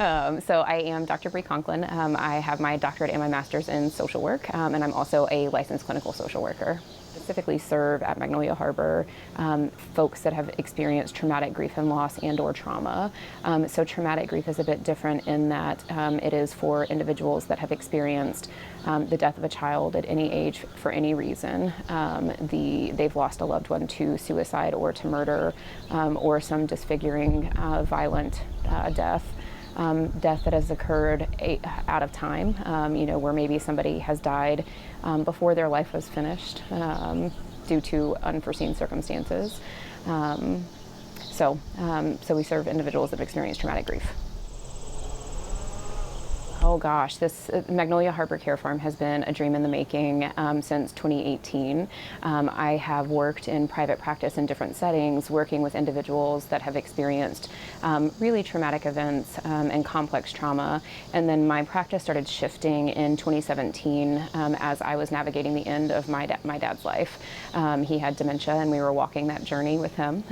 So I am Dr. Bree Conklin. I have my doctorate and my master's in social work, and I'm also a licensed clinical social worker. Specifically serve at Magnolia Harbor folks that have experienced traumatic grief and loss and or trauma. So traumatic grief is a bit different in that it is for individuals that have experienced the death of a child at any age for any reason. They've lost a loved one to suicide or to murder or some disfiguring violent death. Death that has occurred out of time, where maybe somebody has died before their life was finished due to unforeseen circumstances. So we serve individuals that have experienced traumatic grief. Oh gosh, this Magnolia Harbor Carefarm has been a dream in the making since 2018. I have worked in private practice in different settings, working with individuals that have experienced really traumatic events and complex trauma. And then my practice started shifting in 2017 as I was navigating the end of my dad's life. He had dementia, and we were walking that journey with him.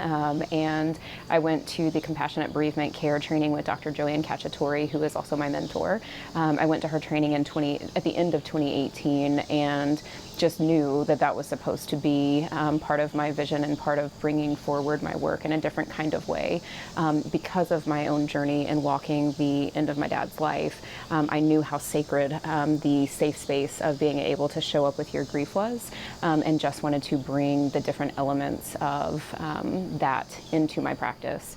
And I went to the compassionate bereavement care training with Dr. Joanne Cacciatore, who is also my mentor. I went to her training at the end of 2018 and just knew that that was supposed to be part of my vision and part of bringing forward my work in a different kind of way. Because of my own journey in walking the end of my dad's life, I knew how sacred the safe space of being able to show up with your grief was, and just wanted to bring the different elements of that into my practice.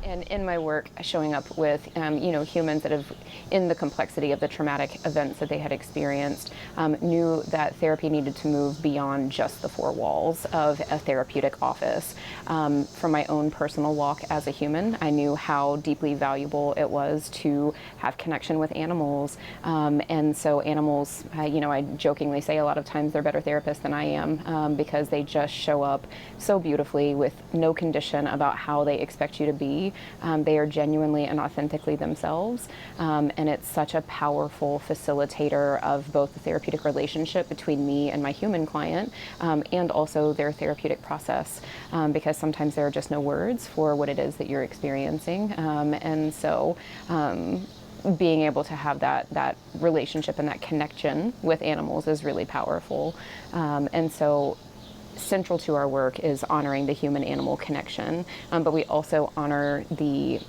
And in my work, showing up with, humans that have, in the complexity of the traumatic events that they had experienced, knew that therapy needed to move beyond just the four walls of a therapeutic office. From my own personal walk as a human, I knew how deeply valuable it was to have connection with animals. And so animals, I jokingly say a lot of times they're better therapists than I am because they just show up so beautifully with no condition about how they expect you to be. They are genuinely and authentically themselves, and it's such a powerful facilitator of both the therapeutic relationship between me and my human client, and also their therapeutic process, because sometimes there are just no words for what it is that you're experiencing, and so being able to have that relationship and that connection with animals is really powerful, and so central to our work is honoring the human-animal connection, but we also honor the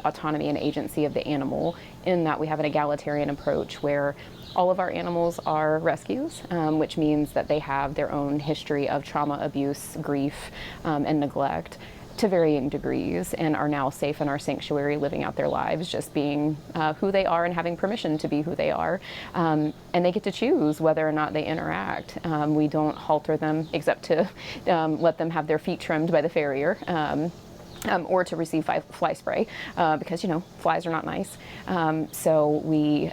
autonomy and agency of the animal in that we have an egalitarian approach where all of our animals are rescues, which means that they have their own history of trauma, abuse, grief, and neglect to varying degrees, and are now safe in our sanctuary, living out their lives, just being who they are and having permission to be who they are. And they get to choose whether or not they interact. We don't halter them except to let them have their feet trimmed by the farrier. Or to receive fly spray, because flies are not nice. So we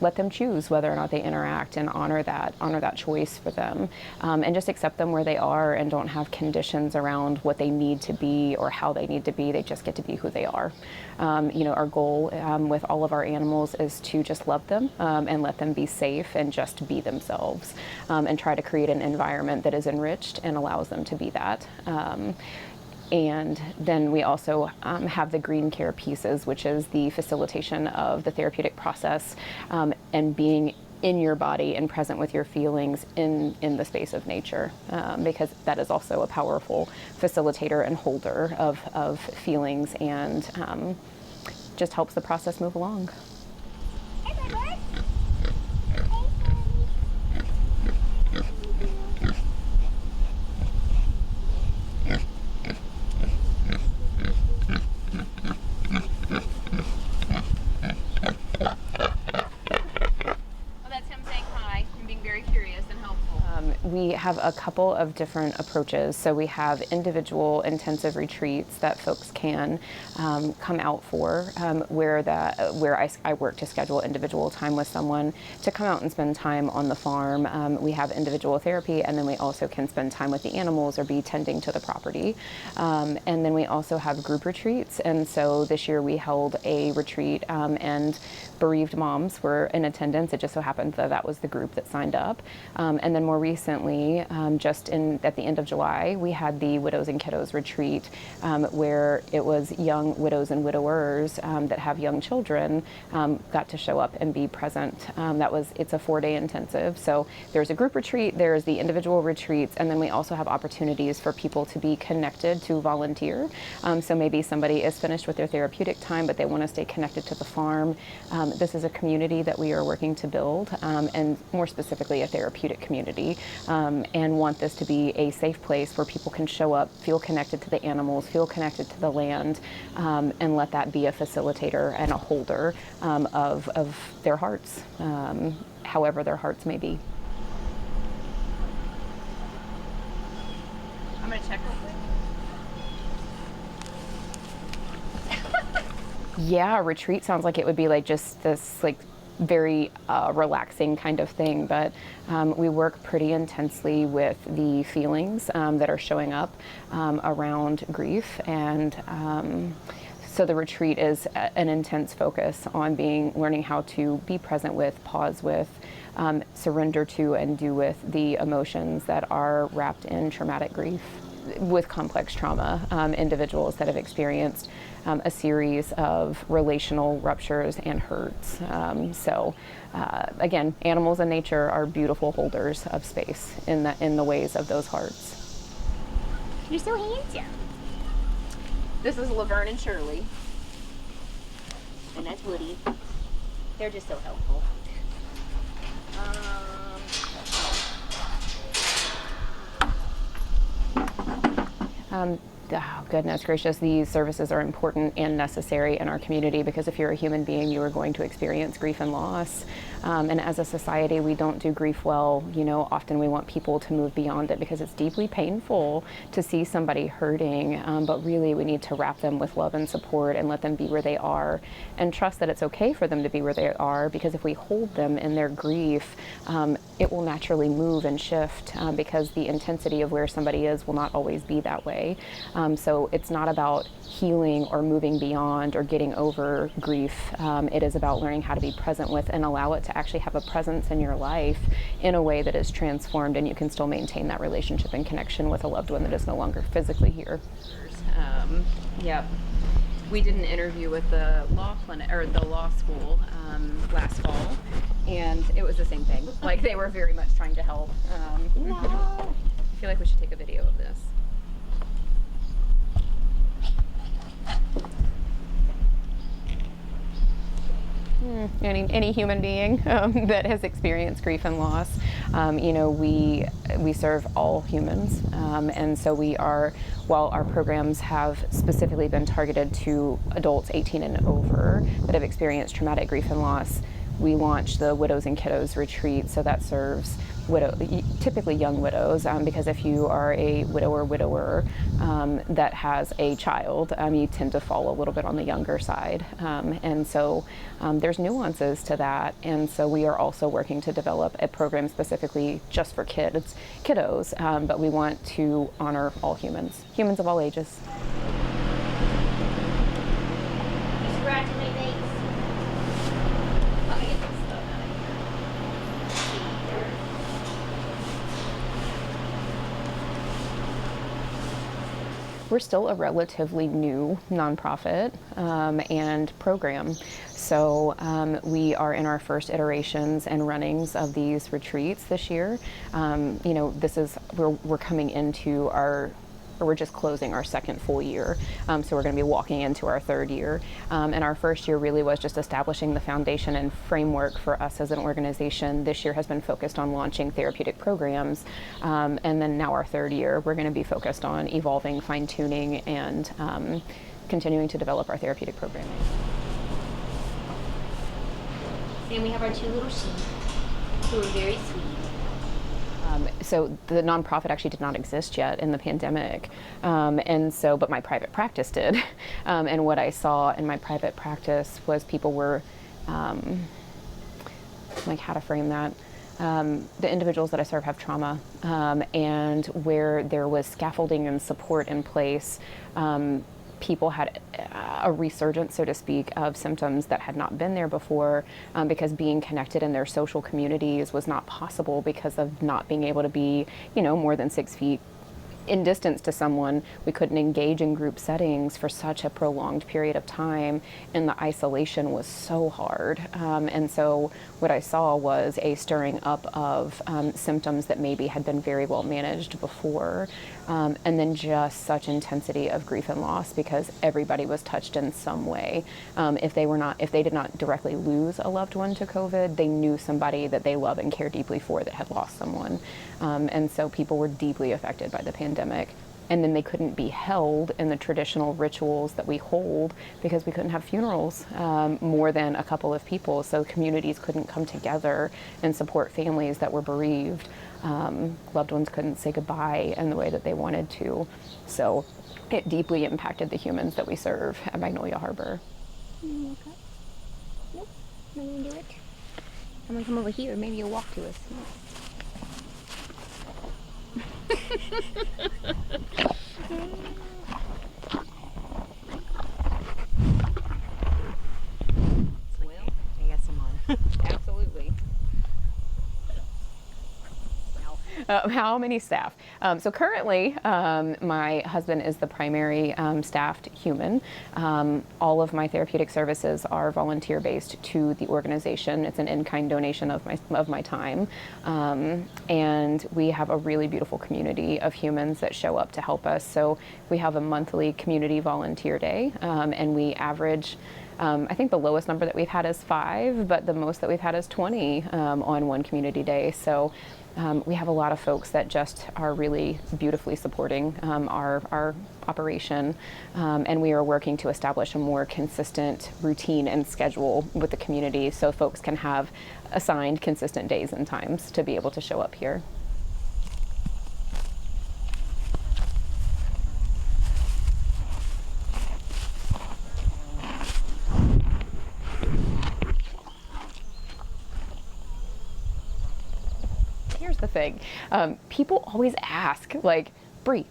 let them choose whether or not they interact and honor that choice for them, and just accept them where they are and don't have conditions around what they need to be or how they need to be. They just get to be who they are. Our goal with all of our animals is to just love them and let them be safe and just be themselves, and try to create an environment that is enriched and allows them to be that. And then we also have the green care pieces, which is the facilitation of the therapeutic process and being in your body and present with your feelings in the space of nature, because that is also a powerful facilitator and holder of feelings and just helps the process move along. We have a couple of different approaches. So we have individual intensive retreats that folks can come out for, where I work to schedule individual time with someone to come out and spend time on the farm. We have individual therapy, and then we also can spend time with the animals or be tending to the property. And then we also have group retreats. And so this year we held a retreat, and bereaved moms were in attendance. It just so happened that that was the group that signed up. And then more recently, at the end of July, we had the Widows and Kiddos retreat, where it was young widows and widowers that have young children got to show up and be present. It's a 4-day intensive. So there's a group retreat, there's the individual retreats, and then we also have opportunities for people to be connected to volunteer. So maybe somebody is finished with their therapeutic time, but they want to stay connected to the farm. This is a community that we are working to build, and more specifically a therapeutic community, and want this to be a safe place where people can show up, feel connected to the animals, feel connected to the land, and let that be a facilitator and a holder of their hearts, however their hearts may be. I'm going to check real quick. Yeah, a retreat sounds like it would be like just this like very relaxing kind of thing, but we work pretty intensely with the feelings that are showing up around grief, and so the retreat is an intense focus on learning how to be present with, pause with, surrender to, and do with the emotions that are wrapped in traumatic grief. With complex trauma, individuals that have experienced a series of relational ruptures and hurts. Again, animals and nature are beautiful holders of space in the ways of those hearts. You're so handsome. This is Laverne and Shirley. And that's Woody. They're just so helpful. Oh, goodness gracious, these services are important and necessary in our community, because if you're a human being, you are going to experience grief and loss. And as a society, we don't do grief well. Often we want people to move beyond it because it's deeply painful to see somebody hurting. But really, we need to wrap them with love and support and let them be where they are, and trust that it's okay for them to be where they are, because if we hold them in their grief, it will naturally move and shift, because the intensity of where somebody is will not always be that way. So it's not about healing or moving beyond or getting over grief. It is about learning how to be present with and allow it to actually have a presence in your life in a way that is transformed, and you can still maintain that relationship and connection with a loved one that is no longer physically here. Yep. We did an interview with the law clinic or the law school last fall, and it was the same thing. Like, they were very much trying to help. No. I feel like we should take a video of this. Any human being that has experienced grief and loss, we serve all humans, and so while our programs have specifically been targeted to adults 18 and over that have experienced traumatic grief and loss, we launched the Widows and Kiddos retreat. So that serves typically young widows, because if you are a widow or widower that has a child, you tend to fall a little bit on the younger side. And so there's nuances to that. And so we are also working to develop a program specifically just for kiddos, but we want to honor all humans of all ages. Scratching my face. Let me get this stuff out of here. We're still a relatively new nonprofit and program. So we are in our first iterations and runnings of these retreats this year. We're coming into we're just closing our second full year. So we're going to be walking into our third year. And our first year really was just establishing the foundation and framework for us as an organization. This year has been focused on launching therapeutic programs. And then now our third year, we're going to be focused on evolving, fine-tuning, and continuing to develop our therapeutic programming. And we have our two little sheep who are very sweet. So the nonprofit actually did not exist yet in the pandemic, but my private practice did. And what I saw in my private practice was people were, like, how to frame that. The individuals that I serve have trauma, and where there was scaffolding and support in place, people had a resurgence, so to speak, of symptoms that had not been there before, because being connected in their social communities was not possible because of not being able to be, more than 6 feet in distance to someone. We couldn't engage in group settings for such a prolonged period of time, and the isolation was so hard. And so what I saw was a stirring up of symptoms that maybe had been very well managed before, and then just such intensity of grief and loss because everybody was touched in some way. If they did not directly lose a loved one to COVID, they knew somebody that they love and care deeply for that had lost someone. And so people were deeply affected by the pandemic. And then they couldn't be held in the traditional rituals that we hold because we couldn't have funerals more than a couple of people. So communities couldn't come together and support families that were bereaved. Loved ones couldn't say goodbye in the way that they wanted to. So it deeply impacted the humans that we serve at Magnolia Harbor. Okay. Nope. Not gonna do it. I'm gonna come over here. Maybe you'll walk to us. Well, ASMR. Absolutely. How many staff? So currently, my husband is the primary staffed human. All of my therapeutic services are volunteer-based to the organization. It's an in-kind donation of my time, and we have a really beautiful community of humans that show up to help us. So we have a monthly community volunteer day, and we average. I think the lowest number that we've had is 5, but the most that we've had is 20 on one community day. So we have a lot of folks that just are really beautifully supporting our operation, and we are working to establish a more consistent routine and schedule with the community so folks can have assigned consistent days and times to be able to show up here. Here's the thing. People always ask, like, Bree,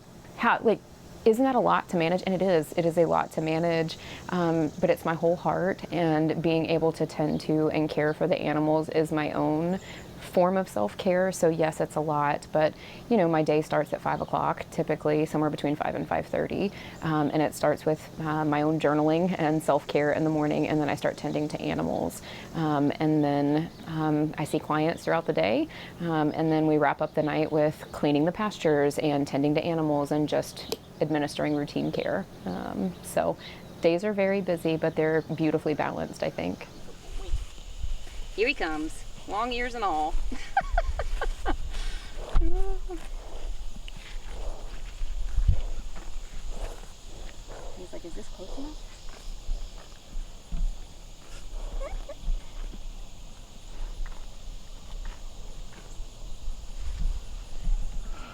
isn't that a lot to manage? And it is a lot to manage, but it's my whole heart, and being able to tend to and care for the animals is my own form of self-care. So yes, it's a lot, but my day starts at 5 o'clock, typically somewhere between 5 and 5:30, and it starts with my own journaling and self-care in the morning, and then I start tending to animals, and then I see clients throughout the day, and then we wrap up the night with cleaning the pastures and tending to animals and just administering routine care. So days are very busy, but they're beautifully balanced, I think. Here he comes. Long ears and all. He's like, is this close enough?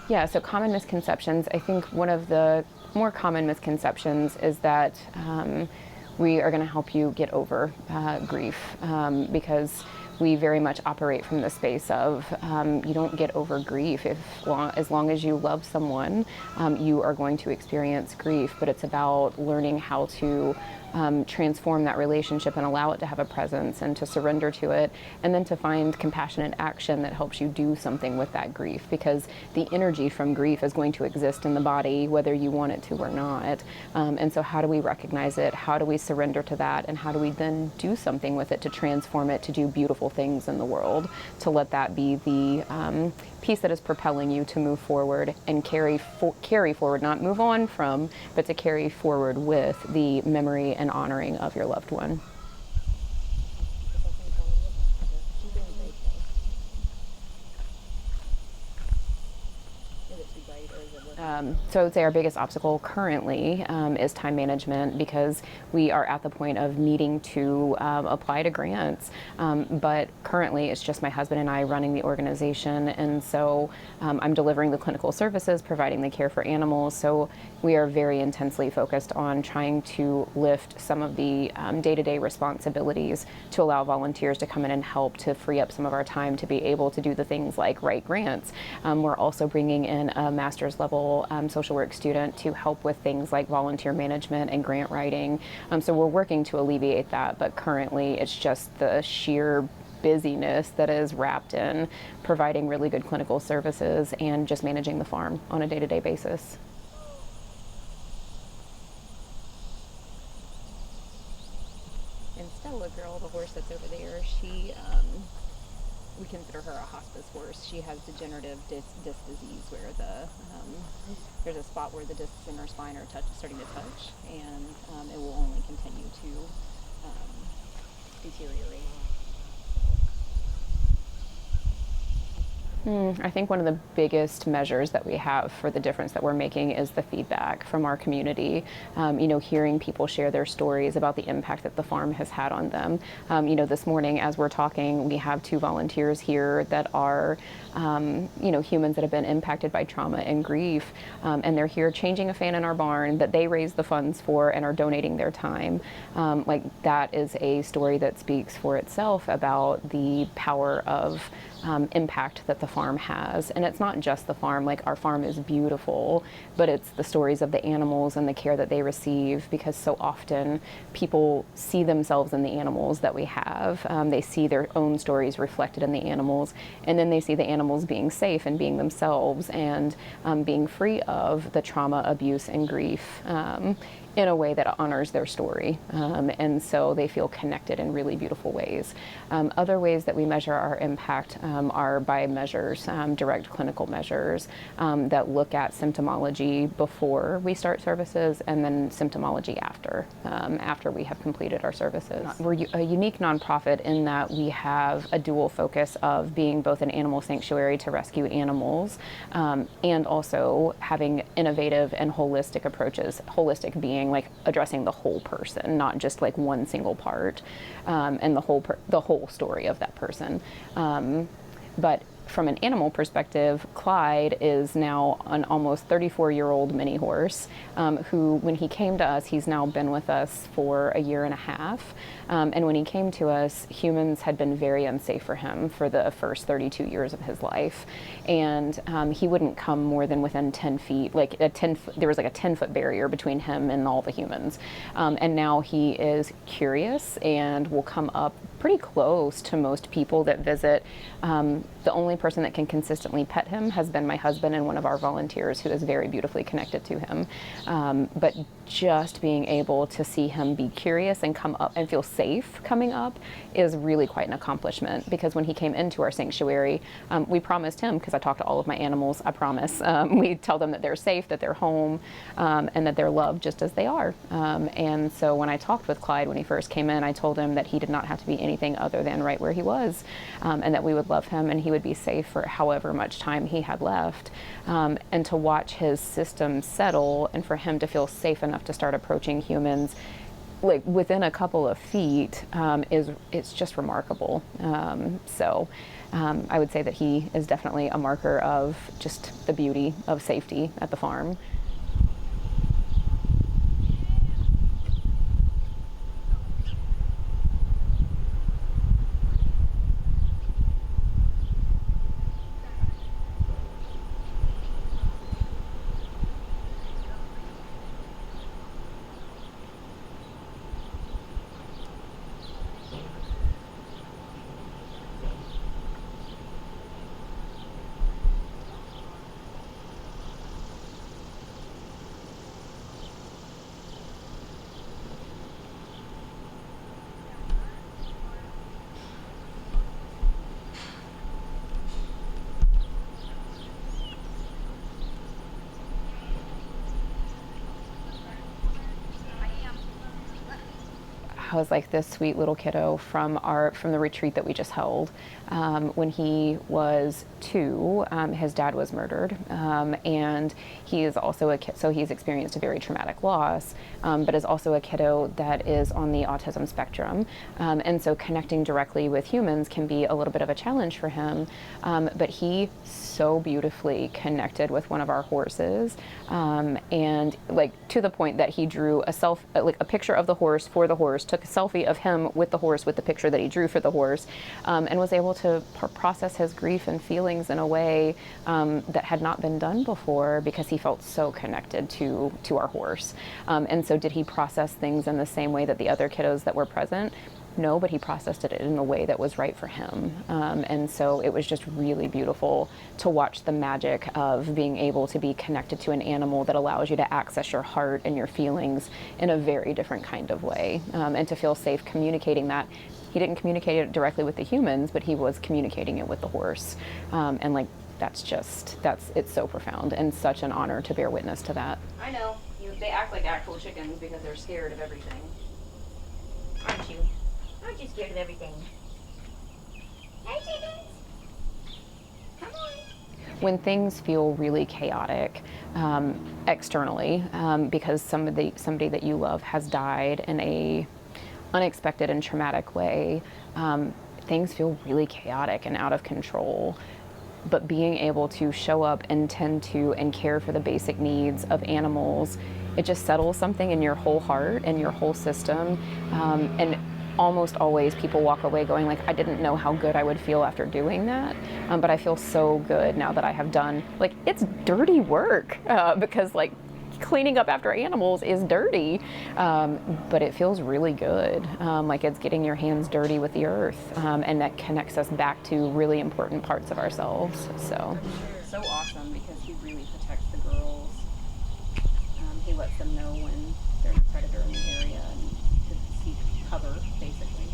Yeah, so common misconceptions. I think one of the more common misconceptions is that we are going to help you get over grief, because we very much operate from the space of you don't get over grief. As long as you love someone, you are going to experience grief, but it's about learning how to transform that relationship and allow it to have a presence and to surrender to it, and then to find compassionate action that helps you do something with that grief, because the energy from grief is going to exist in the body whether you want it to or not. And so how do we recognize it? How do we surrender to that? And how do we then do something with it to transform it, to do beautiful things in the world, to let that be the piece that is propelling you to move forward and carry forward, not move on from, but to carry forward with the memory and honoring of your loved one. Is it too bright? right? Or is it So I would say our biggest obstacle currently is time management, because we are at the point of needing to apply to grants. But currently it's just my husband and I running the organization. And so I'm delivering the clinical services, providing the care for animals. So we are very intensely focused on trying to lift some of the day-to-day responsibilities to allow volunteers to come in and help to free up some of our time to be able to do the things like write grants. We're also bringing in a master's level social work student to help with things like volunteer management and grant writing. So we're working to alleviate that, but currently it's just the sheer busyness that is wrapped in providing really good clinical services and just managing the farm on a day-to-day basis. And Stella Girl, the horse that's over there, she, we consider her a hospice horse. She has degenerative disc disease, where there's a spot where the discs in her spine are starting to touch, and it will only continue to deteriorate. I think one of the biggest measures that we have for the difference that we're making is the feedback from our community. Hearing people share their stories about the impact that the farm has had on them. This morning as we're talking, we have 2 volunteers here that are, humans that have been impacted by trauma and grief, and they're here changing a fan in our barn that they raised the funds for and are donating their time. That is a story that speaks for itself about the power of impact that the farm has. And it's not just the farm. Like, our farm is beautiful, but it's the stories of the animals and the care that they receive, because so often people see themselves in the animals that we have. They see their own stories reflected in the animals, and then they see the animals being safe and being themselves and being free of the trauma, abuse, and grief in a way that honors their story. And so they feel connected in really beautiful ways. Other ways that we measure our impact are by measures, direct clinical measures that look at symptomology before we start services, and then symptomology after we have completed our services. We're a unique nonprofit in that we have a dual focus of being both an animal sanctuary to rescue animals, and also having innovative and holistic approaches, holistic being like addressing the whole person, not just like one single part, and the whole story of that person. But from an animal perspective, Clyde is now an almost 34-year-old mini horse who, when he came to us, he's now been with us for a year and a half. And when he came to us, humans had been very unsafe for him for the first 32 years of his life. And he wouldn't come more than within 10 feet, there was like a 10-foot barrier between him and all the humans. And now he is curious and will come up pretty close to most people that visit. The only person that can consistently pet him has been my husband and one of our volunteers, who is very beautifully connected to him. But just being able to see him be curious and come up and feel safe coming up is really quite an accomplishment, because when he came into our sanctuary, we promised him, because I talk to all of my animals, I promise, we tell them that they're safe, that they're home, and that they're loved just as they are. And so when I talked with Clyde when he first came in, I told him that he did not have to be anything other than right where he was, and that we would love him and he would be safe for however much time he had left. And to watch his system settle and for him to feel safe enough to start approaching humans like within a couple of feet it's just remarkable. I would say that he is definitely a marker of just the beauty of safety at the farm. was like this sweet little kiddo from the retreat that we just held. When he was 2, his dad was murdered, and he is also a kid, so he's experienced a very traumatic loss, but is also a kiddo that is on the autism spectrum, and so connecting directly with humans can be a little bit of a challenge for him. But he so beautifully connected with one of our horses, and like to the point that he drew a picture of the horse for the horse, took a selfie of him with the horse with the picture that he drew for the horse, and was able to process his grief and feelings in a way that had not been done before, because he felt so connected to our horse. And so did he process things in the same way that the other kiddos that were present? No, but he processed it in a way that was right for him. And so it was just really beautiful to watch the magic of being able to be connected to an animal that allows you to access your heart and your feelings in a very different kind of way, and to feel safe communicating that. He didn't communicate it directly with the humans, but he was communicating it with the horse. And like, it's so profound and such an honor to bear witness to that. I know. They act like actual chickens because they're scared of everything. Aren't you? Aren't you scared of everything? Hey, chickens! Come on. When things feel really chaotic externally, because somebody that you love has died in a unexpected and traumatic way, things feel really chaotic and out of control. But being able to show up and tend to and care for the basic needs of animals, it just settles something in your whole heart and your whole system. And almost always people walk away going like, I didn't know how good I would feel after doing that, but I feel so good now that I have done, like, it's dirty work, because like cleaning up after animals is dirty, but it feels really good. Like it's getting your hands dirty with the earth, and that connects us back to really important parts of ourselves. So awesome, because he really protects the girls. He lets them know when there's a predator in the area and to seek cover, basically.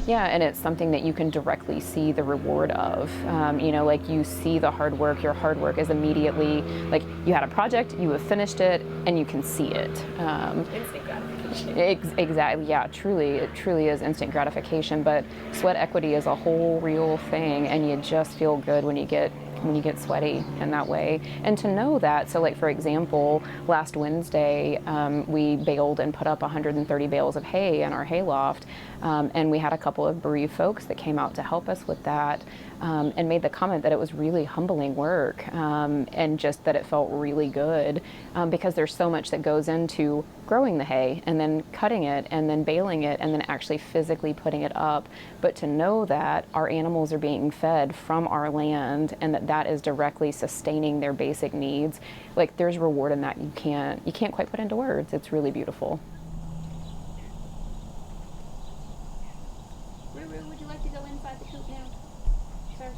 yeah, and it's something that you can directly see the reward of. Like you see the hard work. Your hard work is immediately, like, you had a project, you have finished it, and you can see it. Instant gratification. Exactly. Yeah, it truly is instant gratification. But sweat equity is a whole real thing, and you just feel good when you get sweaty in that way. And to know that, so like for example, last Wednesday, we baled and put up 130 bales of hay in our hayloft, and we had a couple of bereaved folks that came out to help us with that, and made the comment that it was really humbling work, and just that it felt really good, because there's so much that goes into growing the hay and then cutting it and then baling it and then actually physically putting it up. But to know that our animals are being fed from our land and that is directly sustaining their basic needs, like there's reward in that you can't quite put into words. It's really beautiful. Ruru, would you like to go inside the coop now, sir?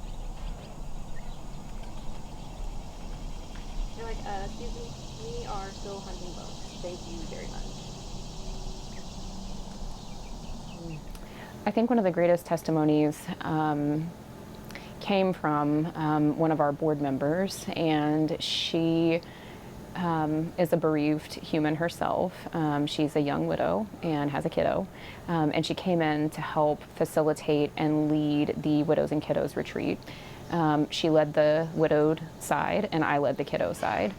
They're like, excuse me, we are still hunting bugs. Thank you very much. I think one of the greatest testimonies came from one of our board members, and she is a bereaved human herself. She's a young widow and has a kiddo, and she came in to help facilitate and lead the Widows and Kiddos retreat. She led the widowed side, and I led the kiddo side.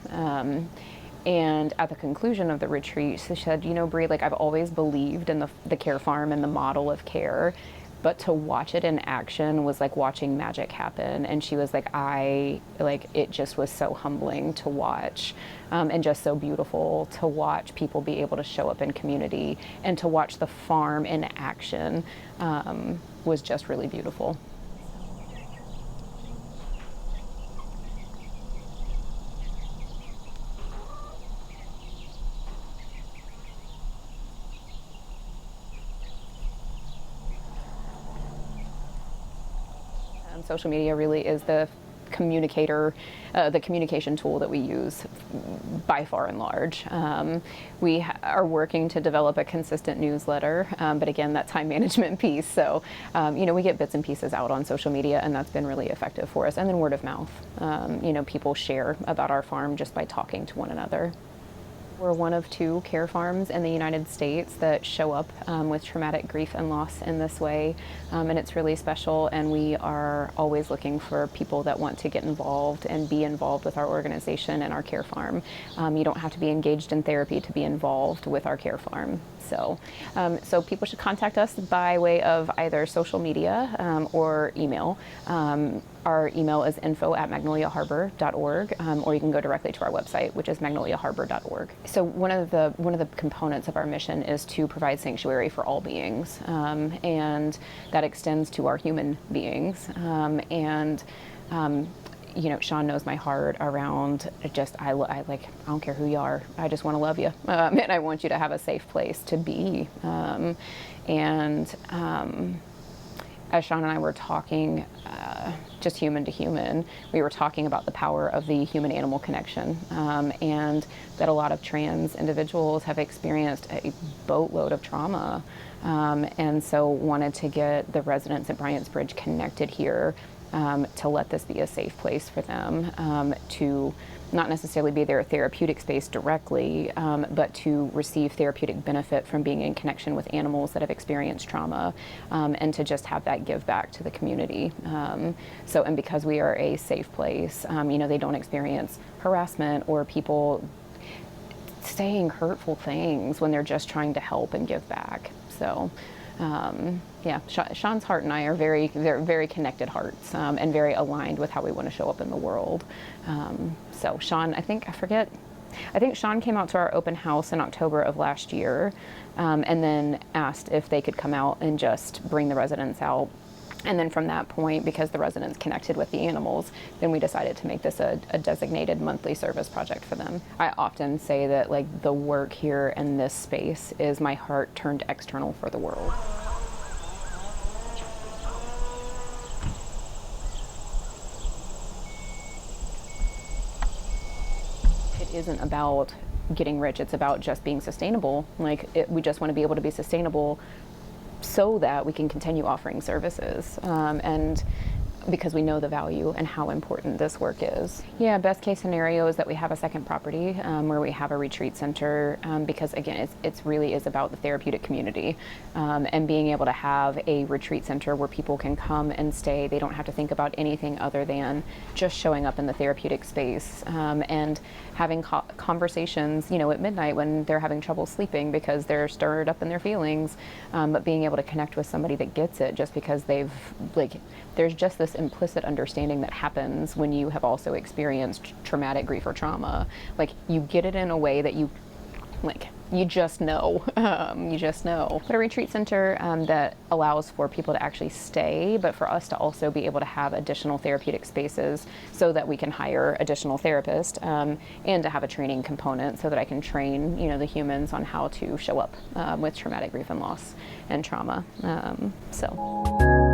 And at the conclusion of the retreat, she said, Bree, like I've always believed in the care farm and the model of care, but to watch it in action was like watching magic happen. And she was like, it just was so humbling to watch, and just so beautiful to watch people be able to show up in community, and to watch the farm in action was just really beautiful. Social media really is the the communication tool that we use by far and large. We are working to develop a consistent newsletter, but again, that time management piece. So, we get bits and pieces out on social media, and that's been really effective for us. And then word of mouth. People share about our farm just by talking to one another. We're one of 2 care farms in the United States that show up with traumatic grief and loss in this way, and it's really special, and we are always looking for people that want to get involved and be involved with our organization and our care farm. You don't have to be engaged in therapy to be involved with our care farm. So people should contact us by way of either social media or email. Our email is info@magnoliaharbor.org, or you can go directly to our website, which is magnoliaharbor.org. So one of the components of our mission is to provide sanctuary for all beings, and that extends to our human beings. Sean knows my heart around just I don't care who you are, I just want to love you, and I want you to have a safe place to be. As Sean and I were talking, just human to human, we were talking about the power of the human-animal connection, and that a lot of trans individuals have experienced a boatload of trauma, and so wanted to get the residents at Bryant's Bridge connected here, to let this be a safe place for them, to not necessarily be their therapeutic space directly, but to receive therapeutic benefit from being in connection with animals that have experienced trauma, and to just have that give back to the community. And because we are a safe place, they don't experience harassment or people saying hurtful things when they're just trying to help and give back. So. Sean's heart and I are they're very connected hearts, and very aligned with how we want to show up in the world. So Sean, I think Sean came out to our open house in October of last year, and then asked if they could come out and just bring the residents out. And then from that point, because the residents connected with the animals, then we decided to make this a designated monthly service project for them. I often say that the work here in this space is my heart turned external for the world. It isn't about getting rich, it's about just being sustainable. We just want to be able to be sustainable so that we can continue offering services, and because we know the value and how important this work is. Yeah, best case scenario is that we have a second property where we have a retreat center, because again, it really is about the therapeutic community, and being able to have a retreat center where people can come and stay. They don't have to think about anything other than just showing up in the therapeutic space, and having conversations, at midnight when they're having trouble sleeping because they're stirred up in their feelings, but being able to connect with somebody that gets it, just because there's just this implicit understanding that happens when you have also experienced traumatic grief or trauma. You get it in a way that you just know. You just know. But a retreat center that allows for people to actually stay, but for us to also be able to have additional therapeutic spaces so that we can hire additional therapists, and to have a training component so that I can train, the humans on how to show up with traumatic grief and loss and trauma. So.